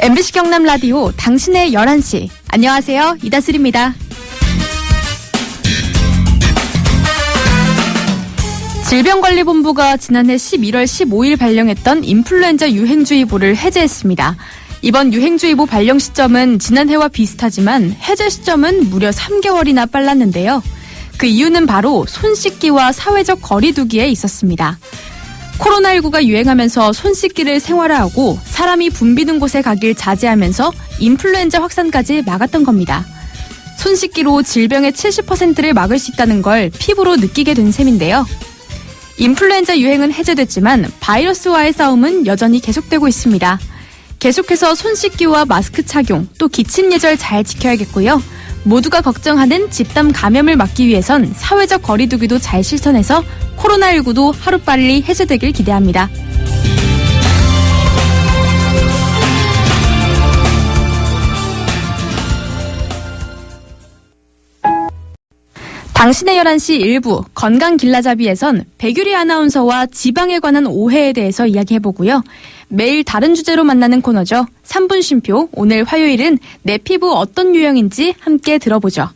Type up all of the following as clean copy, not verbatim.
MBC 경남 라디오 당신의 11시. 안녕하세요. 이다슬입니다. 질병관리본부가 지난해 11월 15일 발령했던 인플루엔자 유행주의보를 해제했습니다. 이번 유행주의보 발령 시점은 지난해와 비슷하지만 해제 시점은 무려 3개월이나 빨랐는데요. 그 이유는 바로 손 씻기와 사회적 거리 두기에 있었습니다. 코로나19가 유행하면서 손 씻기를 생활화하고 사람이 붐비는 곳에 가길 자제하면서 인플루엔자 확산까지 막았던 겁니다. 손 씻기로 질병의 70%를 막을 수 있다는 걸 피부로 느끼게 된 셈인데요. 인플루엔자 유행은 해제됐지만 바이러스와의 싸움은 여전히 계속되고 있습니다. 계속해서 손 씻기와 마스크 착용, 또 기침 예절 잘 지켜야겠고요. 모두가 걱정하는 집단 감염을 막기 위해선 사회적 거리 두기도 잘 실천해서 코로나19도 하루빨리 해제되길 기대합니다. 당신의 11시 일부 건강길라잡이에선 백유리 아나운서와 지방에 관한 오해에 대해서 이야기해보고요. 매일 다른 주제로 만나는 코너죠. 3분 쉼표, 오늘 화요일은 내 피부 어떤 유형인지 함께 들어보죠.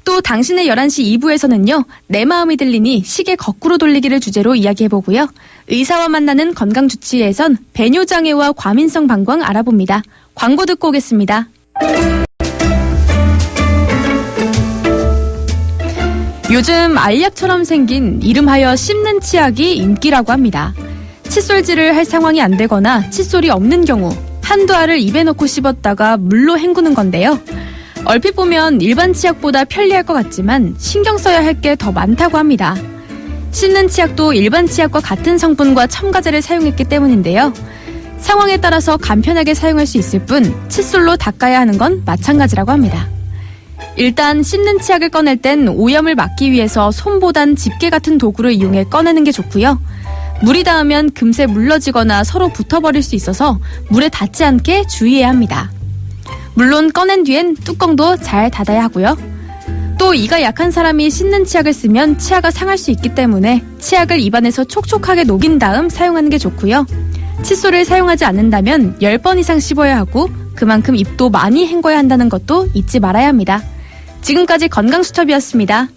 또 당신의 11시 2부에서는요. 내 마음이 들리니 시계 거꾸로 돌리기를 주제로 이야기해보고요. 의사와 만나는 건강주치의에선 배뇨장애와 과민성 방광 알아봅니다. 광고 듣고 오겠습니다. 요즘 알약처럼 생긴 이름하여 씹는 치약이 인기라고 합니다. 칫솔질을 할 상황이 안 되거나 칫솔이 없는 경우 한두 알을 입에 넣고 씹었다가 물로 헹구는 건데요. 얼핏 보면 일반 치약보다 편리할 것 같지만 신경 써야 할 게 더 많다고 합니다. 씹는 치약도 일반 치약과 같은 성분과 첨가제를 사용했기 때문인데요. 상황에 따라서 간편하게 사용할 수 있을 뿐 칫솔로 닦아야 하는 건 마찬가지라고 합니다. 일단 씹는 치약을 꺼낼 땐 오염을 막기 위해서 손보단 집게 같은 도구를 이용해 꺼내는 게 좋고요. 물이 닿으면 금세 물러지거나 서로 붙어버릴 수 있어서 물에 닿지 않게 주의해야 합니다. 물론 꺼낸 뒤엔 뚜껑도 잘 닫아야 하고요. 또 이가 약한 사람이 씹는 치약을 쓰면 치아가 상할 수 있기 때문에 치약을 입안에서 촉촉하게 녹인 다음 사용하는 게 좋고요. 칫솔을 사용하지 않는다면 10번 이상 씹어야 하고 그만큼 입도 많이 헹궈야 한다는 것도 잊지 말아야 합니다. 지금까지 건강수첩이었습니다.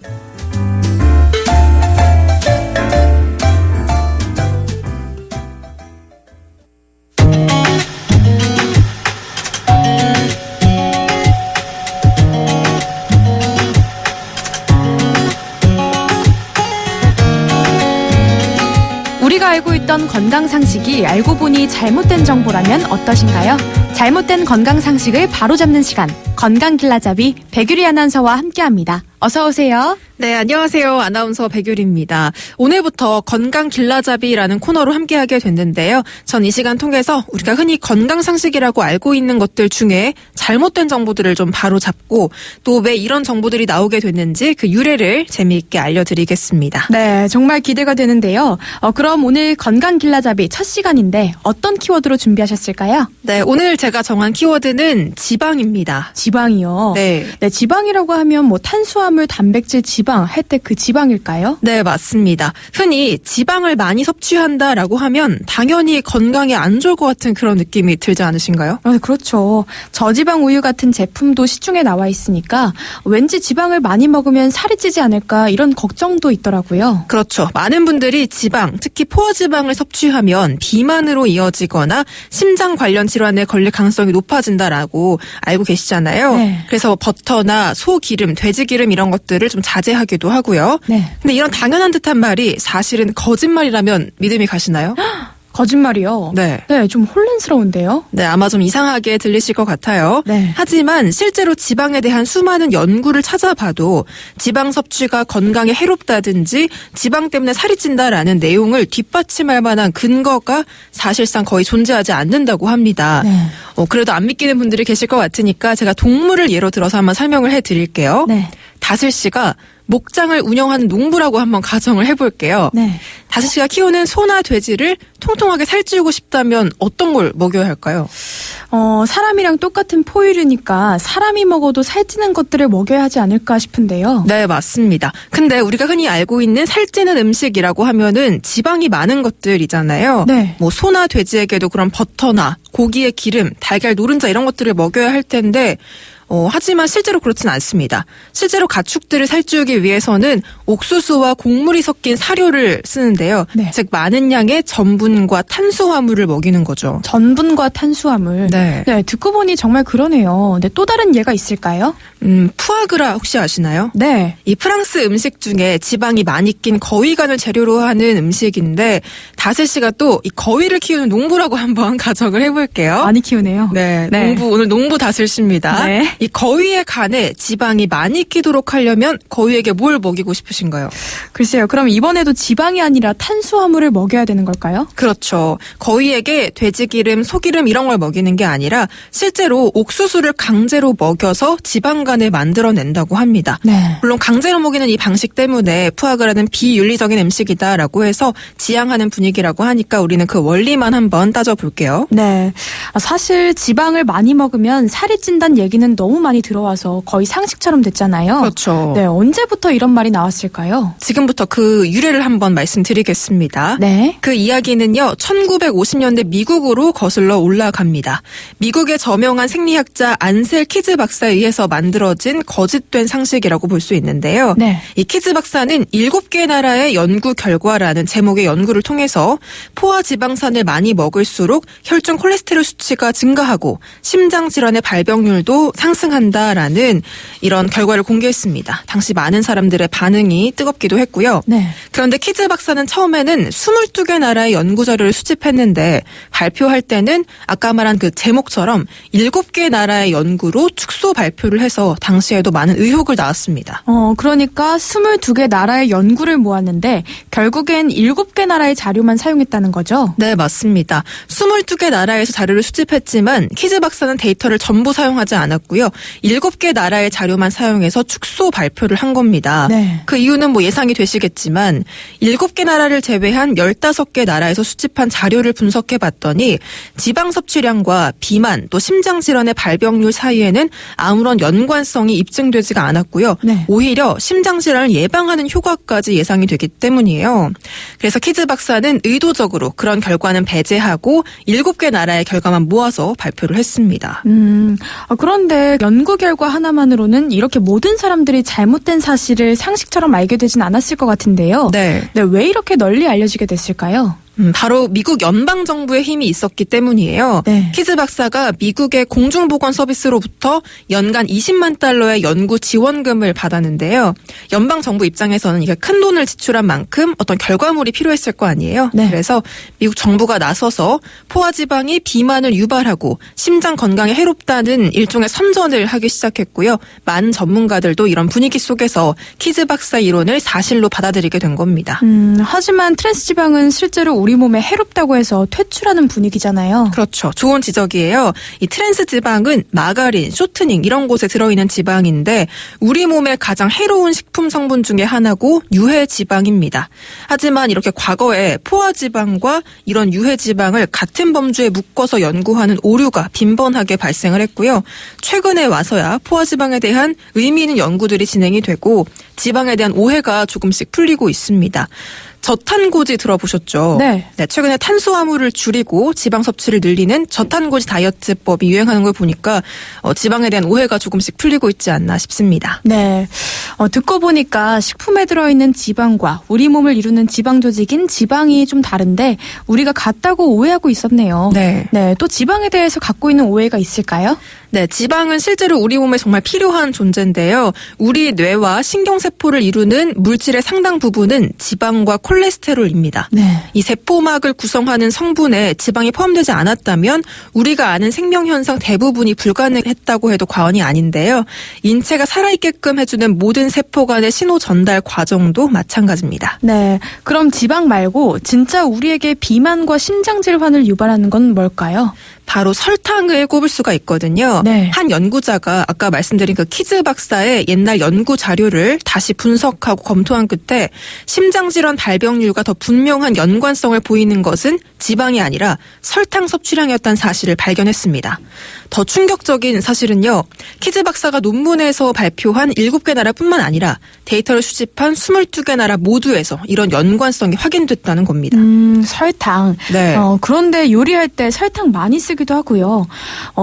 우리가 알고 있던 건강상식이 알고 보니 잘못된 정보라면 어떠신가요? 잘못된 건강상식을 바로잡는 시간, 건강길라잡이 백유리 아나운서와 함께합니다. 어서 오세요. 네, 안녕하세요. 아나운서 백유리입니다. 오늘부터 건강길라잡이라는 코너로 함께하게 됐는데요. 전 이 시간 통해서 우리가 흔히 건강상식이라고 알고 있는 것들 중에 잘못된 정보들을 좀 바로잡고 또 왜 이런 정보들이 나오게 됐는지 그 유래를 재미있게 알려드리겠습니다. 네, 정말 기대가 되는데요. 그럼 오늘 건강길라잡이 첫 시간인데 어떤 키워드로 준비하셨을까요? 네, 오늘 제가 정한 키워드는 지방입니다. 지방이요? 네. 네, 지방이라고 하면 뭐 탄수화물, 단백질, 지방 할 때 그 지방일까요? 네, 맞습니다. 흔히 지방을 많이 섭취한다라고 하면 당연히 건강에 안 좋을 것 같은 그런 느낌이 들지 않으신가요? 그렇죠. 저지방 우유 같은 제품도 시중에 나와 있으니까 왠지 지방을 많이 먹으면 살이 찌지 않을까 이런 걱정도 있더라고요. 그렇죠. 많은 분들이 지방, 특히 포화지방을 섭취하면 비만으로 이어지거나 심장 관련 질환에 걸릴 가능성이 높아진다라고 알고 계시잖아요. 네. 그래서 버터나 소기름, 돼지기름 이런 것들을 좀 자제하기도 하고요. 네. 근데 이런 당연한 듯한 말이 사실은 거짓말이라면 믿음이 가시나요? 거짓말이요? 네. 네, 좀 혼란스러운데요? 네, 아마 좀 이상하게 들리실 것 같아요. 네. 하지만 실제로 지방에 대한 수많은 연구를 찾아봐도 지방 섭취가 건강에 해롭다든지 지방 때문에 살이 찐다라는 내용을 뒷받침할 만한 근거가 사실상 거의 존재하지 않는다고 합니다. 네. 그래도 안 믿기는 분들이 계실 것 같으니까 제가 동물을 예로 들어서 한번 설명을 해드릴게요. 네. 다슬씨가 목장을 운영하는 농부라고 한번 가정을 해볼게요. 네. 다시 씨가 키우는 소나 돼지를 통통하게 살찌우고 싶다면 어떤 걸 먹여야 할까요? 사람이랑 똑같은 포유류니까 사람이 먹어도 살찌는 것들을 먹여야 하지 않을까 싶은데요. 네, 맞습니다. 근데 우리가 흔히 알고 있는 살찌는 음식이라고 하면은 지방이 많은 것들이잖아요. 네. 뭐 소나 돼지에게도 그런 버터나 고기의 기름, 달걀, 노른자 이런 것들을 먹여야 할 텐데 하지만 실제로 그렇진 않습니다. 실제로 가축들을 살찌우기 위해서는 옥수수와 곡물이 섞인 사료를 쓰는데요. 네. 즉 많은 양의 전분과 탄수화물을 먹이는 거죠. 전분과 탄수화물. 네. 듣고 보니 정말 그러네요. 네, 또 다른 예가 있을까요? 푸아그라 혹시 아시나요? 네. 이 프랑스 음식 중에 지방이 많이 낀 거위간을 재료로 하는 음식인데 다슬 씨가 또 이 거위를 키우는 농부라고 한번 가정을 해볼게요. 많이 키우네요. 네, 네. 오늘 농부 다슬 씨입니다. 네. 이 거위의 간에 지방이 많이 끼도록 하려면 거위에게 뭘 먹이고 싶으신가요? 글쎄요. 그럼 이번에도 지방이 아니라 탄수화물을 먹여야 되는 걸까요? 그렇죠. 거위에게 돼지기름, 소기름 이런 걸 먹이는 게 아니라 실제로 옥수수를 강제로 먹여서 지방간을 만들어낸다고 합니다. 네. 물론 강제로 먹이는 이 방식 때문에 푸아그라는 비윤리적인 음식이다라고 해서 지양하는 분위기라고 하니까 우리는 그 원리만 한번 따져볼게요. 네. 사실 지방을 많이 먹으면 살이 찐다는 얘기는 너무 많이 들어와서 거의 상식처럼 됐잖아요. 그렇죠. 네. 언제부터 이런 말이 나왔을까요? 지금부터 그 유래를 한번 말씀드리겠습니다. 네. 그 이야기는요, 1950년대 미국으로 거슬러 올라갑니다. 미국의 저명한 생리학자 안셀 키즈 박사에 의해서 만들어진 거짓된 상식이라고 볼 수 있는데요. 네. 이 키즈 박사는 7개 나라의 연구 결과라는 제목의 연구를 통해서 포화 지방산을 많이 먹을수록 혈중 콜레스테롤 수치가 증가하고 심장 질환의 발병률도 상승한다라는 이런 결과를 공개했습니다. 당시 많은 사람들의 반응이 뜨겁기도 했고요. 네. 그런데 키즈 박사는 처음에는 22개 나라의 연구 자료를 수집했는데 발표할 때는 아까 말한 그 제목처럼 7개 나라의 연구로 축소 발표를 해서 당시에도 많은 의혹을 낳았습니다. 그러니까 22개 나라의 연구를 모았는데 결국엔 7개 나라의 자료만 사용했다는 거죠? 네, 맞습니다. 22개 나라에서 자료를 수집했지만 키즈 박사는 데이터를 전부 사용하지 않았고요. 7개 나라의 자료만 사용해서 축소 발표를 한 겁니다. 네. 그 이유는 뭐 예상이 되시겠지만 7개 나라를 제외한 15개 나라에서 수집한 자료를 분석해 봤더니 지방 섭취량과 비만 또 심장 질환의 발병률 사이에는 아무런 연관성이 입증되지가 않았고요. 네. 오히려 심장 질환을 예방하는 효과까지 예상이 되기 때문이에요. 그래서 키즈 박사는 의도적으로 그런 결과는 배제하고 7개 나라의 결과만 모아서 발표를 했습니다. 그런데 연구 결과 하나만으로는 이렇게 모든 사람들이 잘못된 사실을 상식처럼 알게 되진 않았을 것 같은데요. 네. 네, 왜 이렇게 널리 알려지게 됐을까요? 바로 미국 연방정부의 힘이 있었기 때문이에요. 네. 키즈 박사가 미국의 공중보건 서비스로부터 연간 20만 달러의 연구 지원금을 받았는데요. 연방정부 입장에서는 이게 큰 돈을 지출한 만큼 어떤 결과물이 필요했을 거 아니에요. 네. 그래서 미국 정부가 나서서 포화지방이 비만을 유발하고 심장 건강에 해롭다는 일종의 선전을 하기 시작했고요. 많은 전문가들도 이런 분위기 속에서 키즈 박사 이론을 사실로 받아들이게 된 겁니다. 하지만 트랜스지방은 실제로 우리 몸에 해롭다고 해서 퇴출하는 분위기잖아요. 그렇죠. 좋은 지적이에요. 이 트랜스 지방은 마가린, 쇼트닝 이런 곳에 들어있는 지방인데 우리 몸에 가장 해로운 식품 성분 중에 하나고 유해 지방입니다. 하지만 이렇게 과거에 포화 지방과 이런 유해 지방을 같은 범주에 묶어서 연구하는 오류가 빈번하게 발생을 했고요. 최근에 와서야 포화 지방에 대한 의미 있는 연구들이 진행이 되고 지방에 대한 오해가 조금씩 풀리고 있습니다. 저탄고지 들어보셨죠? 네. 최근에 탄수화물을 줄이고 지방 섭취를 늘리는 저탄고지 다이어트법이 유행하는 걸 보니까 지방에 대한 오해가 조금씩 풀리고 있지 않나 싶습니다. 네. 듣고 보니까 식품에 들어있는 지방과 우리 몸을 이루는 지방 조직인 지방이 좀 다른데 우리가 같다고 오해하고 있었네요. 네. 네. 또 지방에 대해서 갖고 있는 오해가 있을까요? 네, 지방은 실제로 우리 몸에 정말 필요한 존재인데요. 우리 뇌와 신경세포를 이루는 물질의 상당 부분은 지방과 콜레스테롤입니다. 네. 이 세포막을 구성하는 성분에 지방이 포함되지 않았다면 우리가 아는 생명현상 대부분이 불가능했다고 해도 과언이 아닌데요. 인체가 살아있게끔 해주는 모든 세포 간의 신호 전달 과정도 마찬가지입니다. 네. 그럼 지방 말고 진짜 우리에게 비만과 심장 질환을 유발하는 건 뭘까요? 바로 설탕을 꼽을 수가 있거든요. 네. 한 연구자가 아까 말씀드린 그 키즈 박사의 옛날 연구 자료를 다시 분석하고 검토한 끝에 심장질환 발병률과 더 분명한 연관성을 보이는 것은 지방이 아니라 설탕 섭취량이었다는 사실을 발견했습니다. 더 충격적인 사실은요. 키즈 박사가 논문에서 발표한 7개 나라뿐만 아니라 데이터를 수집한 22개 나라 모두에서 이런 연관성이 확인됐다는 겁니다. 설탕. 네. 그런데 요리할 때 설탕 많이 쓰기도 하고요.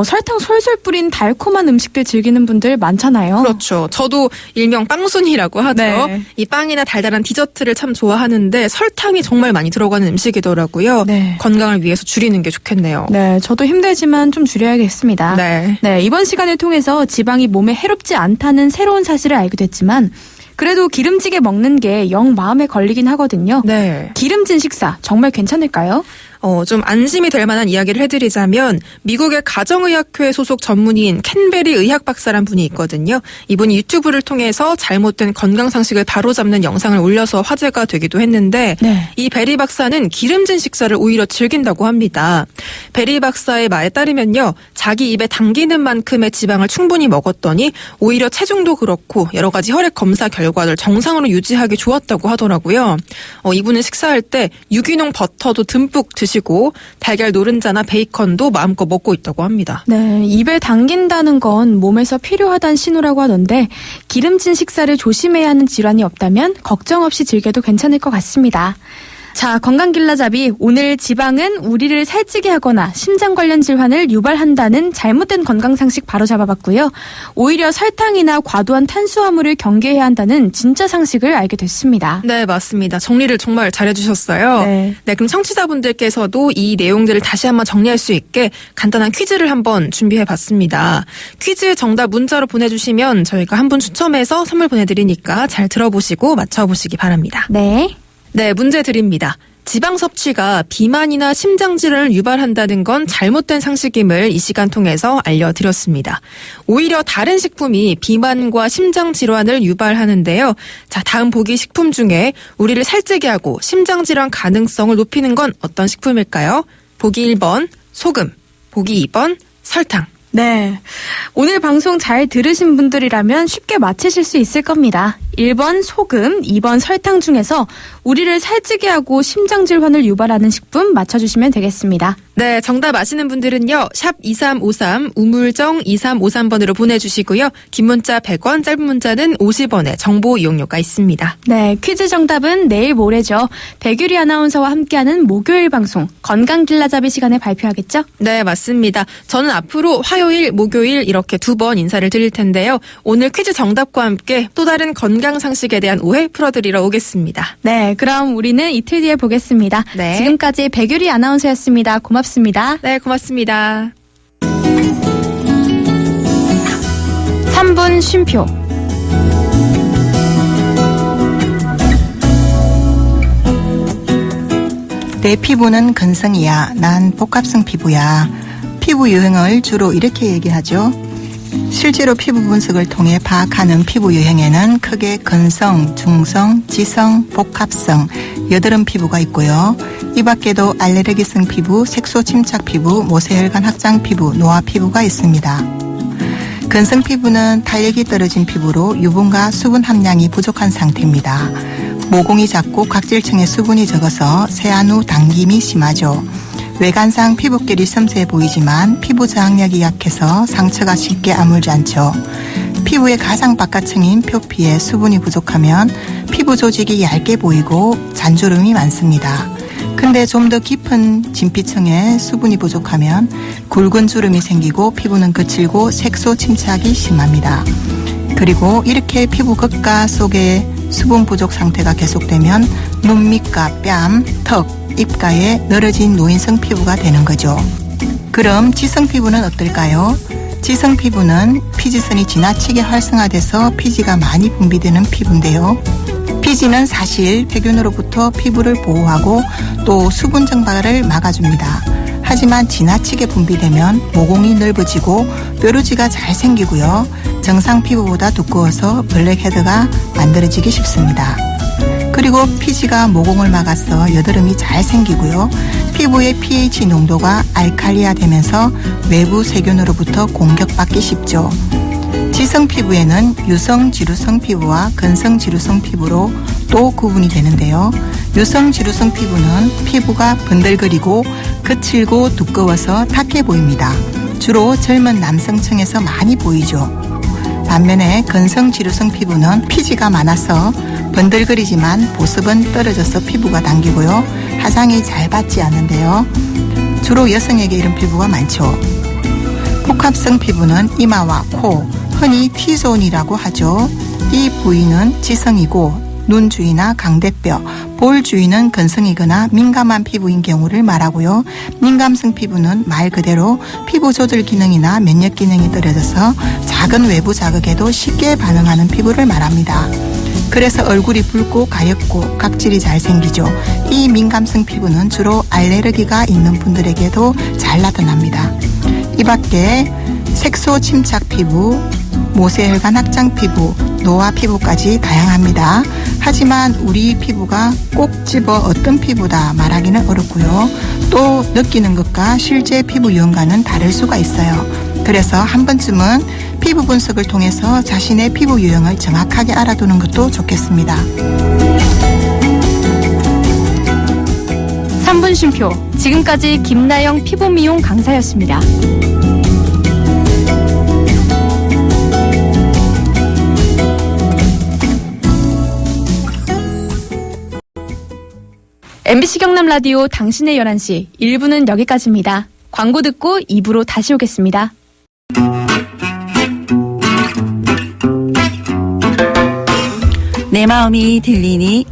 설탕 솔솔 뿌린 달콤한 음식들 즐기는 분들 많잖아요. 그렇죠. 저도 일명 빵순이라고 하죠. 네. 이 빵이나 달달한 디저트를 참 좋아하는데 설탕이 정말 많이 들어가는 음식이더라고요. 네. 건강을 위해서 줄이는 게 좋겠네요. 네, 저도 힘들지만 좀 줄여야겠습니다. 네. 네, 이번 시간을 통해서 지방이 몸에 해롭지 않다는 새로운 사실을 알게 됐지만 그래도 기름지게 먹는 게 영 마음에 걸리긴 하거든요. 네. 기름진 식사 정말 괜찮을까요? 좀 안심이 될 만한 이야기를 해드리자면 미국의 가정의학회 소속 전문의인 캔베리 의학 박사란 분이 있거든요. 이분이 유튜브를 통해서 잘못된 건강 상식을 바로잡는 영상을 올려서 화제가 되기도 했는데 네. 이 베리 박사는 기름진 식사를 오히려 즐긴다고 합니다. 베리 박사의 말에 따르면요. 자기 입에 당기는 만큼의 지방을 충분히 먹었더니 오히려 체중도 그렇고 여러 가지 혈액 검사 결과를 정상으로 유지하기 좋았다고 하더라고요. 이분은 식사할 때 유기농 버터도 듬뿍 드시고 달걀 노른자나 베이컨도 마음껏 먹고 있다고 합니다. 네, 입에 당긴다는 건 몸에서 필요하다는 신호라고 하던데 기름진 식사를 조심해야 하는 질환이 없다면 걱정 없이 즐겨도 괜찮을 것 같습니다. 자, 건강길라잡이 오늘 지방은 우리를 살찌게 하거나 심장 관련 질환을 유발한다는 잘못된 건강상식 바로 잡아봤고요. 오히려 설탕이나 과도한 탄수화물을 경계해야 한다는 진짜 상식을 알게 됐습니다. 네, 맞습니다. 정리를 정말 잘해주셨어요. 네. 그럼 청취자분들께서도 이 내용들을 다시 한번 정리할 수 있게 간단한 퀴즈를 한번 준비해봤습니다. 퀴즈 정답 문자로 보내주시면 저희가 한 분 추첨해서 선물 보내드리니까 잘 들어보시고 맞춰보시기 바랍니다. 네. 네, 문제 드립니다. 지방 섭취가 비만이나 심장질환을 유발한다는 건 잘못된 상식임을 이 시간 통해서 알려드렸습니다. 오히려 다른 식품이 비만과 심장질환을 유발하는데요. 자, 다음 보기 식품 중에 우리를 살찌게 하고 심장질환 가능성을 높이는 건 어떤 식품일까요? 보기 1번 소금, 보기 2번 설탕. 네. 오늘 방송 잘 들으신 분들이라면 쉽게 맞히실 수 있을 겁니다. 1번 소금, 2번 설탕 중에서 우리를 살찌게 하고 심장질환을 유발하는 식품 맞춰주시면 되겠습니다. 네, 정답 아시는 분들은요. 샵 2353 우물정 2353번으로 보내주시고요. 긴 문자 100원, 짧은 문자는 50원의 정보 이용료가 있습니다. 네, 퀴즈 정답은 내일 모레죠. 백유리 아나운서와 함께하는 목요일 방송 건강길라잡이 시간에 발표하겠죠? 네, 맞습니다. 저는 앞으로 화요일, 목요일 이렇게 2번 인사를 드릴 텐데요. 오늘 퀴즈 정답과 함께 또 다른 건강 상식에 대한 오해 풀어드리러 오겠습니다. 네, 그럼 우리는 이틀 뒤에 보겠습니다. 네. 지금까지 백유리 아나운서였습니다. 고맙습니다. 네, 고맙습니다. 3분 쉼표. 내 피부는 건성이야. 난 복합성 피부야. 피부 유형을 주로 이렇게 얘기하죠. 실제로 피부 분석을 통해 파악하는 피부 유형에는 크게 건성, 중성, 지성, 복합성, 여드름 피부가 있고요. 이 밖에도 알레르기성 피부, 색소 침착 피부, 모세혈관 확장 피부, 노화 피부가 있습니다. 건성 피부는 탄력이 떨어진 피부로 유분과 수분 함량이 부족한 상태입니다. 모공이 작고 각질층에 수분이 적어서 세안 후 당김이 심하죠. 외관상 피부결이 섬세해 보이지만 피부 저항력이 약해서 상처가 쉽게 아물지 않죠. 피부의 가장 바깥층인 표피에 수분이 부족하면 피부 조직이 얇게 보이고 잔주름이 많습니다. 근데 좀 더 깊은 진피층에 수분이 부족하면 굵은 주름이 생기고 피부는 거칠고 색소 침착이 심합니다. 그리고 이렇게 피부 겉과 속에 수분 부족 상태가 계속되면 눈 밑과 뺨, 턱, 입가에 늘어진 노인성 피부가 되는 거죠. 그럼 지성 피부는 어떨까요? 지성 피부는 피지선이 지나치게 활성화돼서 피지가 많이 분비되는 피부인데요. 피지는 사실 세균으로부터 피부를 보호하고 또 수분 증발을 막아줍니다. 하지만 지나치게 분비되면 모공이 넓어지고 뾰루지가 잘 생기고요. 정상 피부보다 두꺼워서 블랙헤드가 만들어지기 쉽습니다. 그리고 피지가 모공을 막아서 여드름이 잘 생기고요. 피부의 pH 농도가 알칼리화 되면서 외부 세균으로부터 공격받기 쉽죠. 지성 피부에는 유성 지루성 피부와 근성 지루성 피부로 또 구분이 되는데요. 유성 지루성 피부는 피부가 번들거리고 거칠고 두꺼워서 탁해 보입니다. 주로 젊은 남성층에서 많이 보이죠. 반면에 근성 지루성 피부는 피지가 많아서 번들거리지만 보습은 떨어져서 피부가 당기고요. 화장이 잘 받지 않는데요. 주로 여성에게 이런 피부가 많죠. 복합성 피부는 이마와 코, 흔히 T존이라고 하죠. 이 부위는 지성이고 눈 주위나 강대뼈, 볼 주위는 근성이거나 민감한 피부인 경우를 말하고요. 민감성 피부는 말 그대로 피부 조절 기능이나 면역 기능이 떨어져서 작은 외부 자극에도 쉽게 반응하는 피부를 말합니다. 그래서 얼굴이 붉고 가렵고 각질이 잘 생기죠. 이 민감성 피부는 주로 알레르기가 있는 분들에게도 잘 나타납니다. 이 밖에 색소 침착 피부, 모세혈관 확장 피부, 노화 피부까지 다양합니다. 하지만 우리 피부가 꼭 집어 어떤 피부다 말하기는 어렵고요. 또 느끼는 것과 실제 피부 유형과는 다를 수가 있어요. 그래서 한 번쯤은 피부 분석을 통해서 자신의 피부 유형을 정확하게 알아두는 것도 좋겠습니다. 3분 쉼표. 지금까지 김나영 피부 미용 강사였습니다. MBC 경남 라디오 당신의 11시 1부는 여기까지입니다. 광고 듣고 2부로 다시 오겠습니다. 내 마음이 들리니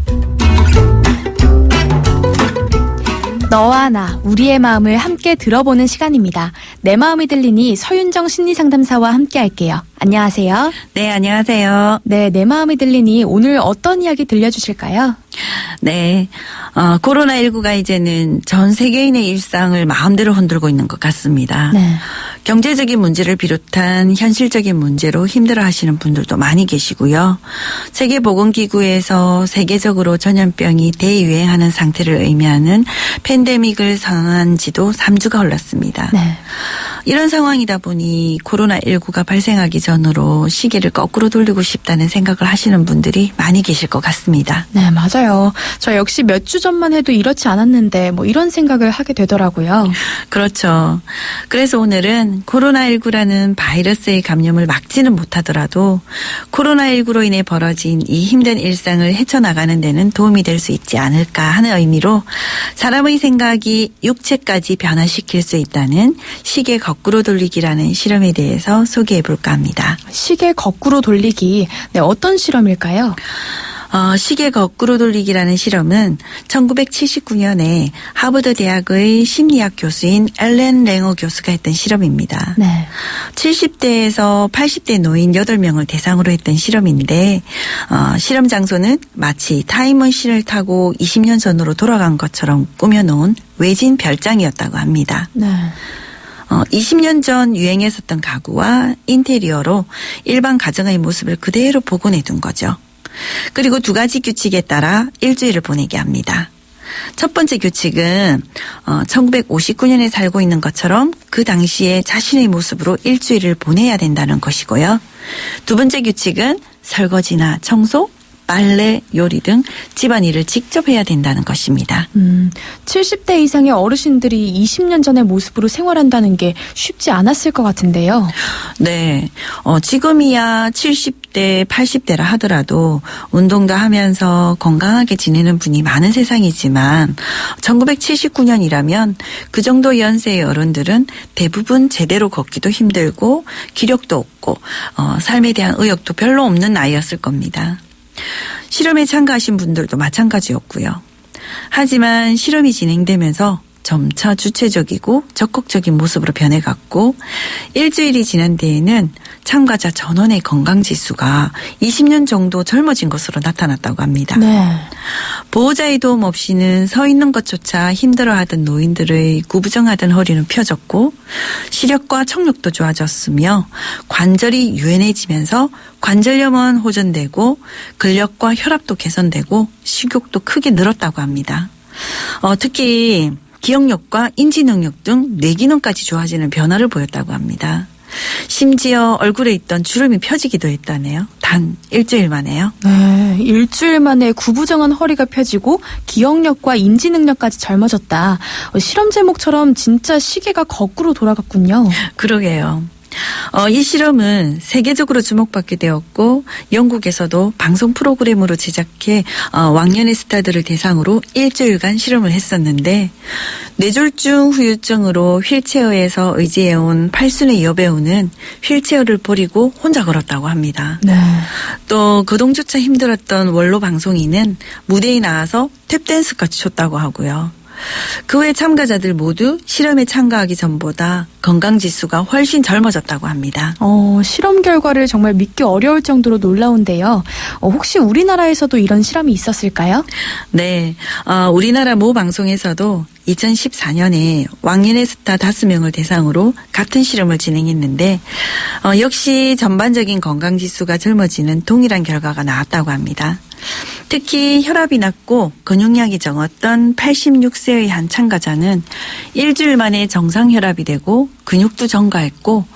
너와 나, 우리의 마음을 함께 들어보는 시간입니다. 내 마음이 들리니 서윤정 심리상담사와 함께 할게요. 안녕하세요. 네, 안녕하세요. 네, 내 마음이 들리니 오늘 어떤 이야기 들려주실까요? 네, 코로나19가 이제는 전 세계인의 일상을 마음대로 흔들고 있는 것 같습니다. 네. 경제적인 문제를 비롯한 현실적인 문제로 힘들어하시는 분들도 많이 계시고요. 세계보건기구에서 세계적으로 전염병이 대유행하는 상태를 의미하는 팬데믹을 선언한 지도 3주가 흘렀습니다. 네. 이런 상황이다 보니 코로나19가 발생하기 전으로 시계를 거꾸로 돌리고 싶다는 생각을 하시는 분들이 많이 계실 것 같습니다. 네, 맞아요. 저 역시 몇 주 전만 해도 이렇지 않았는데 뭐 이런 생각을 하게 되더라고요. 그렇죠. 그래서 오늘은 코로나19라는 바이러스의 감염을 막지는 못하더라도 코로나19로 인해 벌어진 이 힘든 일상을 헤쳐나가는 데는 도움이 될 수 있지 않을까 하는 의미로 사람의 생각이 육체까지 변화시킬 수 있다는 시계 거꾸로 돌리기라는 실험에 대해서 소개해 볼까 합니다. 시계 거꾸로 돌리기. 네, 어떤 실험일까요? 시계 거꾸로 돌리기라는 실험은 1979년에 하버드 대학의 심리학 교수인 앨런 랭어 교수가 했던 실험입니다. 네. 70대에서 80대 노인 8명을 대상으로 했던 실험인데 실험 장소는 마치 타임머신을 타고 20년 전으로 돌아간 것처럼 꾸며놓은 외진 별장이었다고 합니다. 네. 20년 전 유행했었던 가구와 인테리어로 일반 가정의 모습을 그대로 복원해둔 거죠. 그리고 2가지 규칙에 따라 일주일을 보내게 합니다. 첫 번째 규칙은 1959년에 살고 있는 것처럼 그 당시에 자신의 모습으로 일주일을 보내야 된다는 것이고요. 2번째 규칙은 설거지나 청소, 빨래, 요리 등 집안일을 직접 해야 된다는 것입니다. 70대 이상의 어르신들이 20년 전의 모습으로 생활한다는 게 쉽지 않았을 것 같은데요. 네. 지금이야 70대, 80대라 하더라도 운동도 하면서 건강하게 지내는 분이 많은 세상이지만 1979년이라면 그 정도 연세의 어른들은 대부분 제대로 걷기도 힘들고 기력도 없고 삶에 대한 의욕도 별로 없는 나이였을 겁니다. 실험에 참가하신 분들도 마찬가지였고요. 하지만 실험이 진행되면서 점차 주체적이고 적극적인 모습으로 변해갔고 일주일이 지난 뒤에는 참가자 전원의 건강지수가 20년 정도 젊어진 것으로 나타났다고 합니다. 네. 보호자의 도움 없이는 서 있는 것조차 힘들어하던 노인들의 구부정하던 허리는 펴졌고 시력과 청력도 좋아졌으며 관절이 유연해지면서 관절염은 호전되고 근력과 혈압도 개선되고 식욕도 크게 늘었다고 합니다. 특히 기억력과 인지능력 등 뇌기능까지 좋아지는 변화를 보였다고 합니다. 심지어 얼굴에 있던 주름이 펴지기도 했다네요. 단 일주일 만에요. 네, 일주일 만에 구부정한 허리가 펴지고 기억력과 인지 능력까지 젊어졌다. 실험 제목처럼 진짜 시계가 거꾸로 돌아갔군요. 그러게요. 이 실험은 세계적으로 주목받게 되었고 영국에서도 방송 프로그램으로 제작해 왕년의 스타들을 대상으로 일주일간 실험을 했었는데 뇌졸중 후유증으로 휠체어에서 의지해온 팔순의 여배우는 휠체어를 버리고 혼자 걸었다고 합니다. 네. 또 거동조차 힘들었던 원로 방송인은 무대에 나와서 탭댄스까지 췄다고 하고요. 그 외 참가자들 모두 실험에 참가하기 전보다 건강지수가 훨씬 젊어졌다고 합니다. 실험 결과를 정말 믿기 어려울 정도로 놀라운데요. 혹시 우리나라에서도 이런 실험이 있었을까요? 네, 우리나라 모 방송에서도 2014년에 왕년의 스타 5명을 대상으로 같은 실험을 진행했는데 역시 전반적인 건강지수가 젊어지는 동일한 결과가 나왔다고 합니다. 특히 혈압이 낮고 근육량이 적었던 86세의 한 참가자는 일주일 만에 정상 혈압이 되고 근육도 증가했고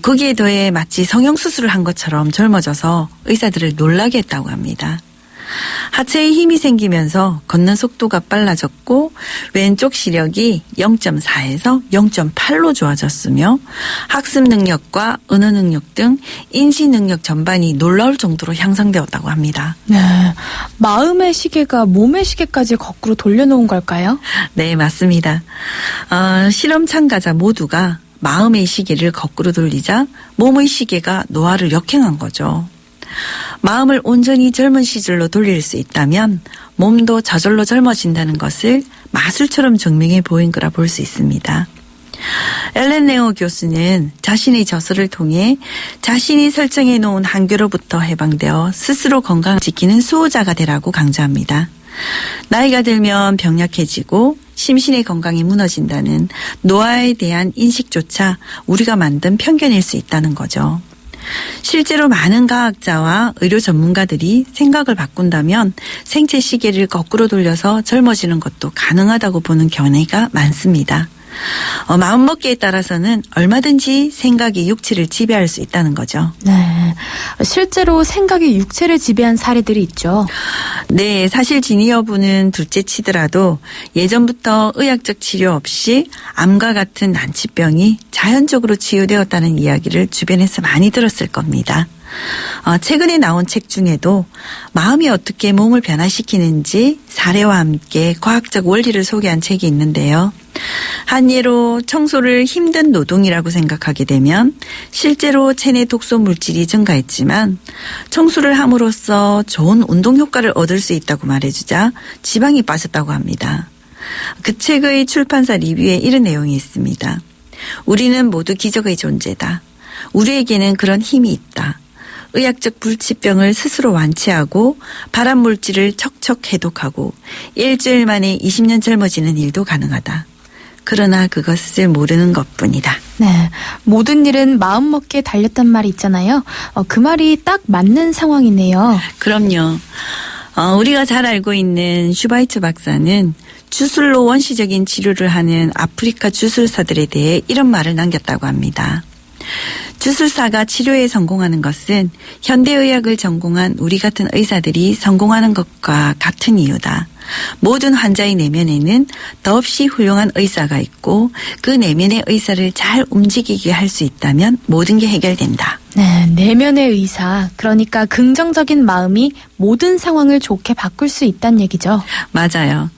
거기에 더해 마치 성형수술을 한 것처럼 젊어져서 의사들을 놀라게 했다고 합니다. 하체에 힘이 생기면서 걷는 속도가 빨라졌고 왼쪽 시력이 0.4에서 0.8로 좋아졌으며 학습 능력과 언어 능력 등 인지 능력 전반이 놀라울 정도로 향상되었다고 합니다. 네, 마음의 시계가 몸의 시계까지 거꾸로 돌려놓은 걸까요? 네, 맞습니다. 실험 참가자 모두가 마음의 시계를 거꾸로 돌리자 몸의 시계가 노화를 역행한 거죠. 마음을 온전히 젊은 시절로 돌릴 수 있다면 몸도 저절로 젊어진다는 것을 마술처럼 증명해 보인 거라 볼 수 있습니다. 엘렌 네오 교수는 자신의 저서를 통해 자신이 설정해 놓은 한계로부터 해방되어 스스로 건강을 지키는 수호자가 되라고 강조합니다. 나이가 들면 병약해지고 심신의 건강이 무너진다는 노화에 대한 인식조차 우리가 만든 편견일 수 있다는 거죠. 실제로 많은 과학자와 의료 전문가들이 생각을 바꾼다면 생체 시계를 거꾸로 돌려서 젊어지는 것도 가능하다고 보는 견해가 많습니다. 마음먹기에 따라서는 얼마든지 생각이 육체를 지배할 수 있다는 거죠. 네, 실제로 생각이 육체를 지배한 사례들이 있죠. 네, 사실 진희 여부는 둘째 치더라도 예전부터 의학적 치료 없이 암과 같은 난치병이 자연적으로 치유되었다는 이야기를 주변에서 많이 들었을 겁니다. 최근에 나온 책 중에도 마음이 어떻게 몸을 변화시키는지 사례와 함께 과학적 원리를 소개한 책이 있는데요. 한 예로 청소를 힘든 노동이라고 생각하게 되면 실제로 체내 독소 물질이 증가했지만 청소를 함으로써 좋은 운동 효과를 얻을 수 있다고 말해주자 지방이 빠졌다고 합니다. 그 책의 출판사 리뷰에 이런 내용이 있습니다. 우리는 모두 기적의 존재다. 우리에게는 그런 힘이 있다. 의학적 불치병을 스스로 완치하고 발암 물질을 척척 해독하고 일주일 만에 20년 젊어지는 일도 가능하다. 그러나 그것을 모르는 것뿐이다. 네, 모든 일은 마음먹기에 달렸단 말이 있잖아요. 그 말이 딱 맞는 상황이네요. 그럼요. 우리가 잘 알고 있는 슈바이처 박사는 주술로 원시적인 치료를 하는 아프리카 주술사들에 대해 이런 말을 남겼다고 합니다. 주술사가 치료에 성공하는 것은 현대의학을 전공한 우리 같은 의사들이 성공하는 것과 같은 이유다. 모든 환자의 내면에는 더없이 훌륭한 의사가 있고 그 내면의 의사를 잘 움직이게 할 수 있다면 모든 게 해결된다. 네, 내면의 의사, 그러니까 긍정적인 마음이 모든 상황을 좋게 바꿀 수 있다는 얘기죠. 맞아요.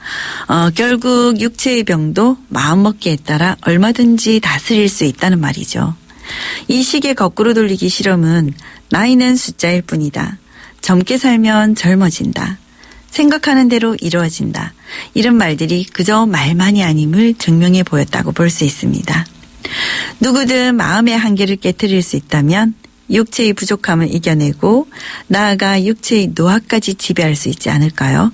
결국 육체의 병도 마음먹기에 따라 얼마든지 다스릴 수 있다는 말이죠. 이 시계 거꾸로 돌리기 실험은 나이는 숫자일 뿐이다. 젊게 살면 젊어진다. 생각하는 대로 이루어진다. 이런 말들이 그저 말만이 아님을 증명해 보였다고 볼 수 있습니다. 누구든 마음의 한계를 깨트릴 수 있다면 육체의 부족함을 이겨내고 나아가 육체의 노화까지 지배할 수 있지 않을까요?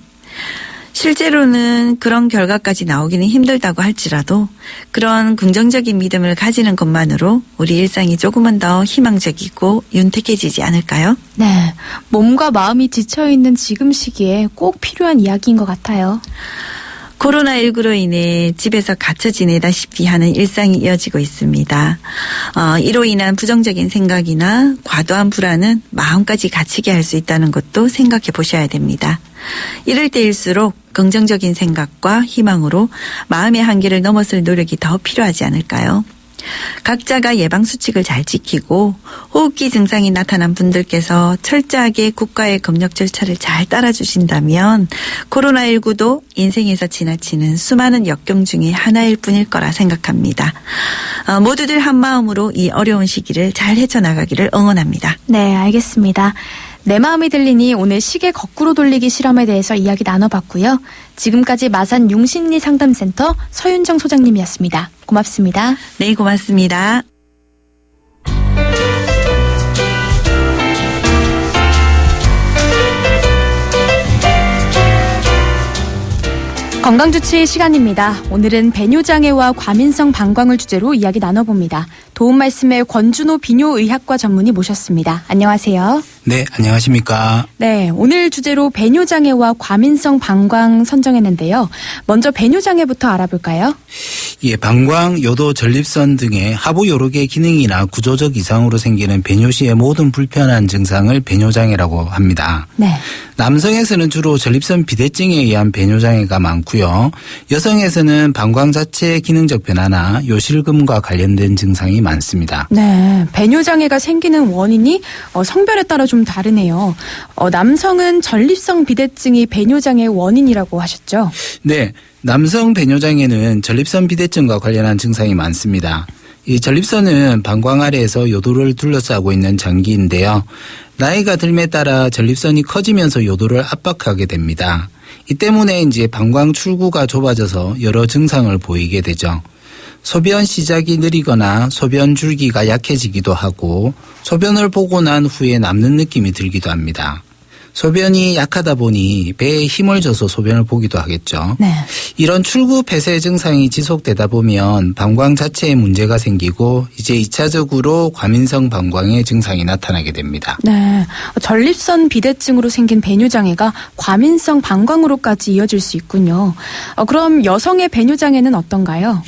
실제로는 그런 결과까지 나오기는 힘들다고 할지라도 그런 긍정적인 믿음을 가지는 것만으로 우리 일상이 조금은 더 희망적이고 윤택해지지 않을까요? 네, 몸과 마음이 지쳐있는 지금 시기에 꼭 필요한 이야기인 것 같아요. 코로나19로 인해 집에서 갇혀 지내다시피 하는 일상이 이어지고 있습니다. 이로 인한 부정적인 생각이나 과도한 불안은 마음까지 갇히게 할 수 있다는 것도 생각해 보셔야 됩니다. 이럴 때일수록 긍정적인 생각과 희망으로 마음의 한계를 넘어설 노력이 더 필요하지 않을까요? 각자가 예방수칙을 잘 지키고 호흡기 증상이 나타난 분들께서 철저하게 국가의 검역 절차를 잘 따라주신다면 코로나19도 인생에서 지나치는 수많은 역경 중에 하나일 뿐일 거라 생각합니다. 모두들 한마음으로 이 어려운 시기를 잘 헤쳐나가기를 응원합니다. 네, 알겠습니다. 내 마음이 들리니 오늘 시계 거꾸로 돌리기 실험에 대해서 이야기 나눠봤고요. 지금까지 마산 융심리 상담센터 서윤정 소장님이었습니다. 고맙습니다. 네, 고맙습니다. 건강주치의 시간입니다. 오늘은 배뇨장애와 과민성 방광을 주제로 이야기 나눠봅니다. 도움 말씀에 권준호 비뇨의학과 전문의 모셨습니다. 안녕하세요. 네, 안녕하십니까. 네, 오늘 주제로 배뇨장애와 과민성 방광 선정했는데요. 먼저 배뇨장애부터 알아볼까요? 예, 방광, 요도, 전립선 등의 하부 여러 개 기능이나 구조적 이상으로 생기는 배뇨 시의 모든 불편한 증상을 배뇨장애라고 합니다. 네. 남성에서는 주로 전립선 비대증에 의한 배뇨장애가 많고요. 여성에서는 방광 자체의 기능적 변화나 요실금과 관련된 증상이 많습니다. 네, 배뇨장애가 생기는 원인이 성별에 따라 좀 다르네요. 남성은 전립선 비대증이 배뇨장애의 원인이라고 하셨죠? 네, 남성 배뇨장애는 전립선 비대증과 관련한 증상이 많습니다. 이 전립선은 방광 아래에서 요도를 둘러싸고 있는 장기인데요. 나이가 들에 따라 전립선이 커지면서 요도를 압박하게 됩니다. 이 때문에 이제 방광 출구가 좁아져서 여러 증상을 보이게 되죠. 소변 시작이 느리거나 소변 줄기가 약해지기도 하고 소변을 보고 난 후에 남는 느낌이 들기도 합니다. 소변이 약하다 보니 배에 힘을 줘서 소변을 보기도 하겠죠. 네. 이런 출구 폐쇄 증상이 지속되다 보면 방광 자체에 문제가 생기고 이제 2차적으로 과민성 방광의 증상이 나타나게 됩니다. 네, 전립선 비대증으로 생긴 배뇨장애가 과민성 방광으로까지 이어질 수 있군요. 그럼 여성의 배뇨장애는 어떤가요?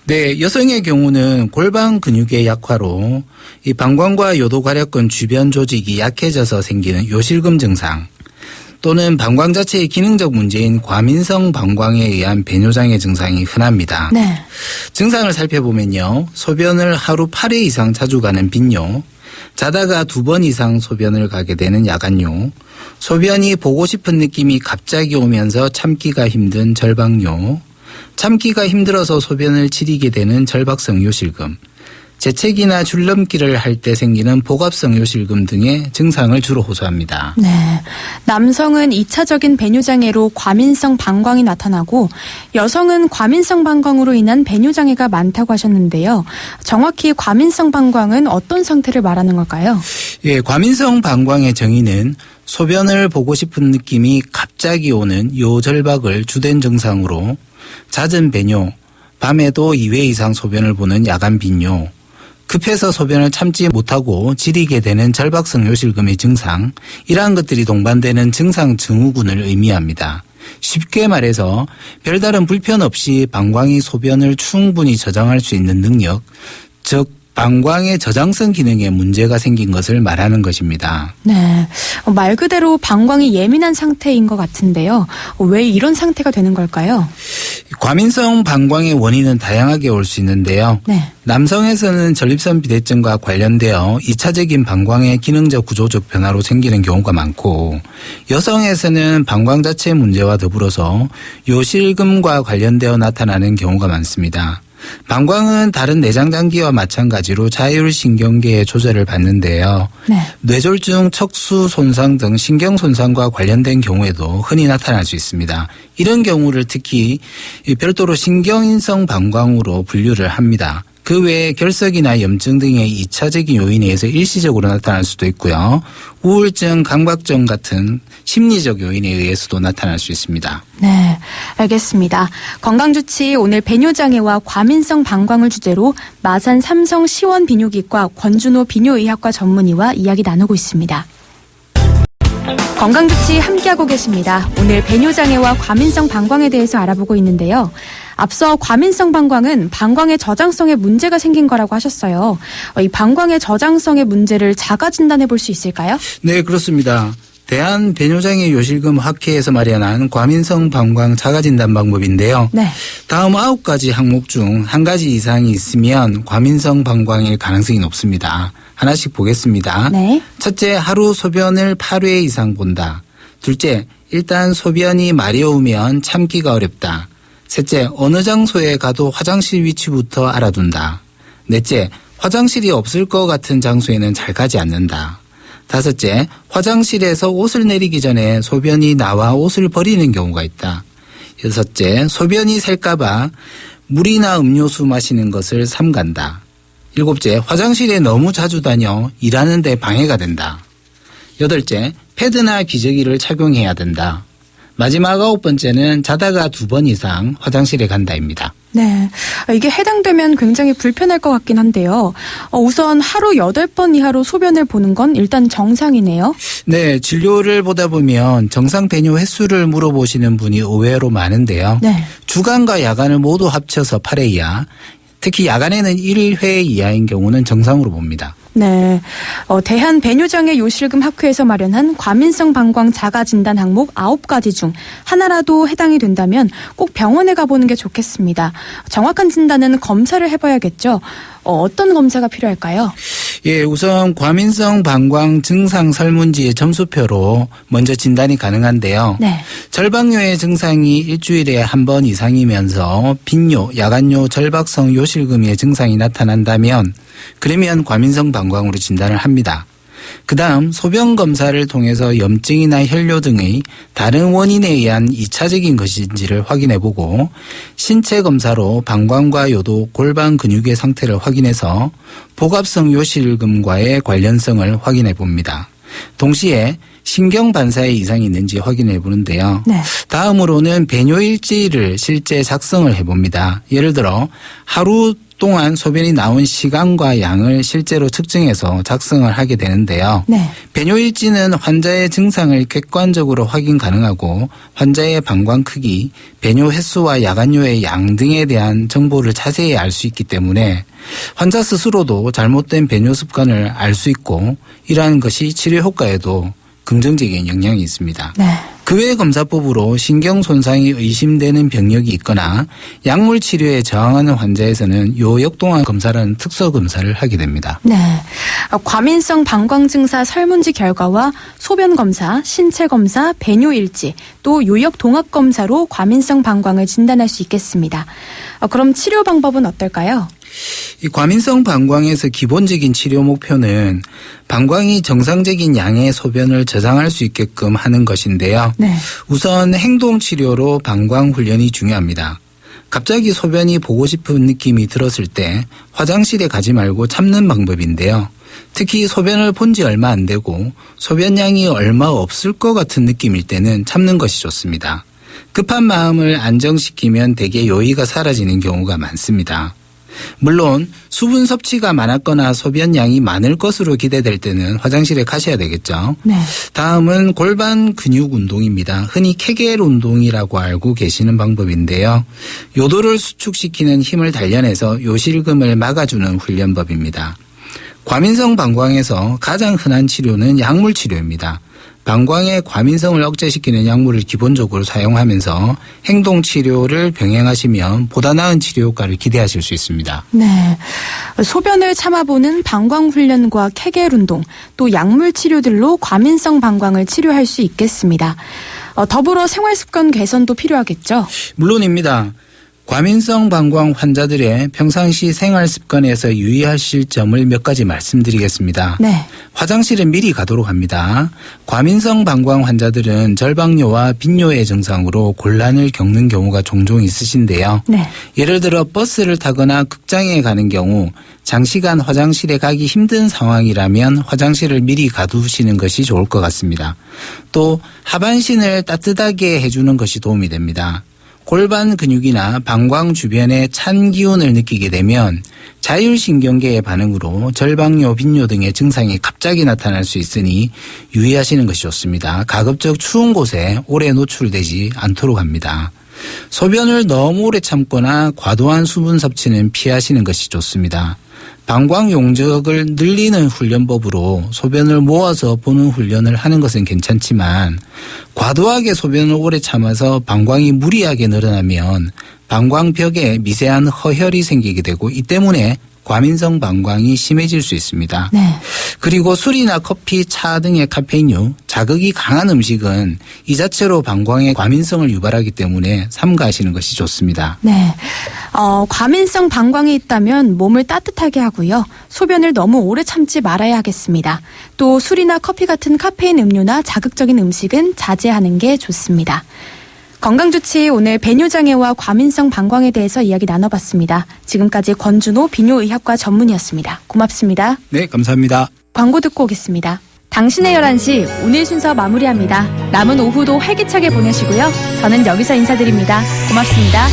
네, 여성의 경우는 골반 근육의 약화로 이 방광과 요도괄약근 주변 조직이 약해져서 생기는 요실금 증상 또는 방광 자체의 기능적 문제인 과민성 방광에 의한 배뇨장애 증상이 흔합니다. 네. 증상을 살펴보면요. 소변을 하루 8회 이상 자주 가는 빈뇨, 자다가 2번 이상 소변을 가게 되는 야간뇨, 소변이 보고 싶은 느낌이 갑자기 오면서 참기가 힘든 절박뇨, 참기가 힘들어서 소변을 지리게 되는 절박성 요실금, 재채기나 줄넘기를 할 때 생기는 복압성 요실금 등의 증상을 주로 호소합니다. 네, 남성은 2차적인 배뇨장애로 과민성 방광이 나타나고 여성은 과민성 방광으로 인한 배뇨장애가 많다고 하셨는데요. 정확히 과민성 방광은 어떤 상태를 말하는 걸까요? 예, 과민성 방광의 정의는 소변을 보고 싶은 느낌이 갑자기 오는 요절박을 주된 증상으로 잦은 배뇨, 밤에도 2회 이상 소변을 보는 야간 빈뇨, 급해서 소변을 참지 못하고 지리게 되는 절박성 요실금의 증상, 이러한 것들이 동반되는 증상 증후군을 의미합니다. 쉽게 말해서 별다른 불편 없이 방광이 소변을 충분히 저장할 수 있는 능력, 즉 방광의 저장성 기능에 문제가 생긴 것을 말하는 것입니다. 네, 말 그대로 방광이 예민한 상태인 것 같은데요. 왜 이런 상태가 되는 걸까요? 과민성 방광의 원인은 다양하게 올 수 있는데요. 네. 남성에서는 전립선 비대증과 관련되어 2차적인 방광의 기능적 구조적 변화로 생기는 경우가 많고 여성에서는 방광 자체의 문제와 더불어서 요실금과 관련되어 나타나는 경우가 많습니다. 방광은 다른 내장장기와 마찬가지로 자율신경계의 조절을 받는데요. 네. 뇌졸중, 척수 손상 등 신경 손상과 관련된 경우에도 흔히 나타날 수 있습니다. 이런 경우를 특히 별도로 신경인성 방광으로 분류를 합니다. 그 외에 결석이나 염증 등의 2차적인 요인에 의해서 일시적으로 나타날 수도 있고요. 우울증, 강박증 같은 심리적 요인에 의해서도 나타날 수 있습니다. 네, 알겠습니다. 건강주치 오늘 배뇨장애와 과민성 방광을 주제로 마산 삼성 시원 비뇨기과 권준호 비뇨의학과 전문의와 이야기 나누고 있습니다. 건강주치 함께하고 계십니다. 오늘 배뇨장애와 과민성 방광에 대해서 알아보고 있는데요. 앞서 과민성 방광은 방광의 저장성에 문제가 생긴 거라고 하셨어요. 이 방광의 저장성의 문제를 자가 진단해 볼 수 있을까요? 네, 그렇습니다. 대한배뇨장애 요실금 학회에서 마련한 과민성 방광 자가진단 방법인데요. 네. 다음 9가지 항목 중 한 가지 이상이 있으면 과민성 방광일 가능성이 높습니다. 하나씩 보겠습니다. 네. 첫째, 하루 소변을 8회 이상 본다. 둘째, 일단 소변이 마려우면 참기가 어렵다. 셋째, 어느 장소에 가도 화장실 위치부터 알아둔다. 넷째, 화장실이 없을 것 같은 장소에는 잘 가지 않는다. 다섯째, 화장실에서 옷을 내리기 전에 소변이 나와 옷을 버리는 경우가 있다. 여섯째, 소변이 셀까봐 물이나 음료수 마시는 것을 삼간다. 일곱째, 화장실에 너무 자주 다녀 일하는 데 방해가 된다. 여덟째, 패드나 기저귀를 착용해야 된다. 마지막 9번째는 자다가 2번 이상 화장실에 간다입니다. 네. 이게 해당되면 굉장히 불편할 것 같긴 한데요. 우선 하루 8번 이하로 소변을 보는 건 일단 정상이네요. 네, 진료를 보다 보면 정상 배뇨 횟수를 물어보시는 분이 의외로 많은데요. 네. 주간과 야간을 모두 합쳐서 8회 이하, 특히 야간에는 1회 이하인 경우는 정상으로 봅니다. 네. 대한배뇨장애 요실금 학회에서 마련한 과민성 방광 자가진단 항목 9가지 중 하나라도 해당이 된다면 꼭 병원에 가보는 게 좋겠습니다. 정확한 진단은 검사를 해봐야겠죠. 어떤 검사가 필요할까요? 예, 우선 과민성 방광 증상 설문지의 점수표로 먼저 진단이 가능한데요. 네. 절박뇨의 증상이 일주일에 한 번 이상이면서 빈뇨, 야간뇨, 절박성 요실금의 증상이 나타난다면 그러면 과민성 방광으로 진단을 합니다. 그다음 소변 검사를 통해서 염증이나 혈뇨 등의 다른 원인에 의한 2차적인 것인지를 확인해보고 신체 검사로 방광과 요도, 골반 근육의 상태를 확인해서 복압성 요실금과의 관련성을 확인해봅니다. 동시에 신경 반사에 이상이 있는지 확인해 보는데요. 네. 다음으로는 배뇨일지를 실제 작성을 해봅니다. 예를 들어 하루 동안 소변이 나온 시간과 양을 실제로 측정해서 작성을 하게 되는데요. 네. 배뇨일지는 환자의 증상을 객관적으로 확인 가능하고 환자의 방광 크기, 배뇨 횟수와 야간뇨의 양 등에 대한 정보를 자세히 알 수 있기 때문에 환자 스스로도 잘못된 배뇨 습관을 알 수 있고 이러한 것이 치료 효과에도 긍정적인 영향이 있습니다. 네. 그 외 검사법으로 신경 손상이 의심되는 병력이 있거나 약물 치료에 저항하는 환자에서는 요역동안 검사라는 특수 검사를 하게 됩니다. 네. 과민성 방광 증사 설문지 결과와 소변 검사, 신체 검사, 배뇨 일지, 또 요역 동학 검사로 과민성 방광을 진단할 수 있겠습니다. 그럼 치료 방법은 어떨까요? 이 과민성 방광에서 기본적인 치료 목표는 방광이 정상적인 양의 소변을 저장할 수 있게끔 하는 것인데요. 네. 우선 행동 치료로 방광 훈련이 중요합니다. 갑자기 소변이 보고 싶은 느낌이 들었을 때 화장실에 가지 말고 참는 방법인데요. 특히 소변을 본 지 얼마 안 되고 소변량이 얼마 없을 것 같은 느낌일 때는 참는 것이 좋습니다. 급한 마음을 안정시키면 대개 요의가 사라지는 경우가 많습니다. 물론 수분 섭취가 많았거나 소변량이 많을 것으로 기대될 때는 화장실에 가셔야 되겠죠. 네. 다음은 골반 근육 운동입니다. 흔히 케겔 운동이라고 알고 계시는 방법인데요. 요도를 수축시키는 힘을 단련해서 요실금을 막아주는 훈련법입니다. 과민성 방광에서 가장 흔한 치료는 약물 치료입니다. 방광의 과민성을 억제시키는 약물을 기본적으로 사용하면서 행동 치료를 병행하시면 보다 나은 치료 효과를 기대하실 수 있습니다. 네. 소변을 참아보는 방광 훈련과 케겔 운동, 또 약물 치료들로 과민성 방광을 치료할 수 있겠습니다. 더불어 생활 습관 개선도 필요하겠죠? 물론입니다. 과민성 방광 환자들의 평상시 생활 습관에서 유의하실 점을 몇 가지 말씀드리겠습니다. 네. 화장실은 미리 가도록 합니다. 과민성 방광 환자들은 절박뇨와 빈뇨의 증상으로 곤란을 겪는 경우가 종종 있으신데요. 네. 예를 들어 버스를 타거나 극장에 가는 경우 장시간 화장실에 가기 힘든 상황이라면 화장실을 미리 가두시는 것이 좋을 것 같습니다. 또 하반신을 따뜻하게 해주는 것이 도움이 됩니다. 골반 근육이나 방광 주변에 찬 기운을 느끼게 되면 자율신경계의 반응으로 절박뇨, 빈뇨 등의 증상이 갑자기 나타날 수 있으니 유의하시는 것이 좋습니다. 가급적 추운 곳에 오래 노출되지 않도록 합니다. 소변을 너무 오래 참거나 과도한 수분 섭취는 피하시는 것이 좋습니다. 방광 용적을 늘리는 훈련법으로 소변을 모아서 보는 훈련을 하는 것은 괜찮지만 과도하게 소변을 오래 참아서 방광이 무리하게 늘어나면 방광벽에 미세한 허혈이 생기게 되고 이 때문에 과민성 방광이 심해질 수 있습니다. 네. 그리고 술이나 커피, 차 등의 카페인류, 자극이 강한 음식은 이 자체로 방광의 과민성을 유발하기 때문에 삼가하시는 것이 좋습니다. 네. 과민성 방광이 있다면 몸을 따뜻하게 하고요. 소변을 너무 오래 참지 말아야 하겠습니다. 또 술이나 커피 같은 카페인 음료나 자극적인 음식은 자제하는 게 좋습니다. 건강주치 오늘 배뇨장애와 과민성 방광에 대해서 이야기 나눠봤습니다. 지금까지 권준호 비뇨의학과 전문의였습니다. 고맙습니다. 네, 감사합니다. 광고 듣고 오겠습니다. 당신의 11시 오늘 순서 마무리합니다. 남은 오후도 활기차게 보내시고요. 저는 여기서 인사드립니다. 고맙습니다.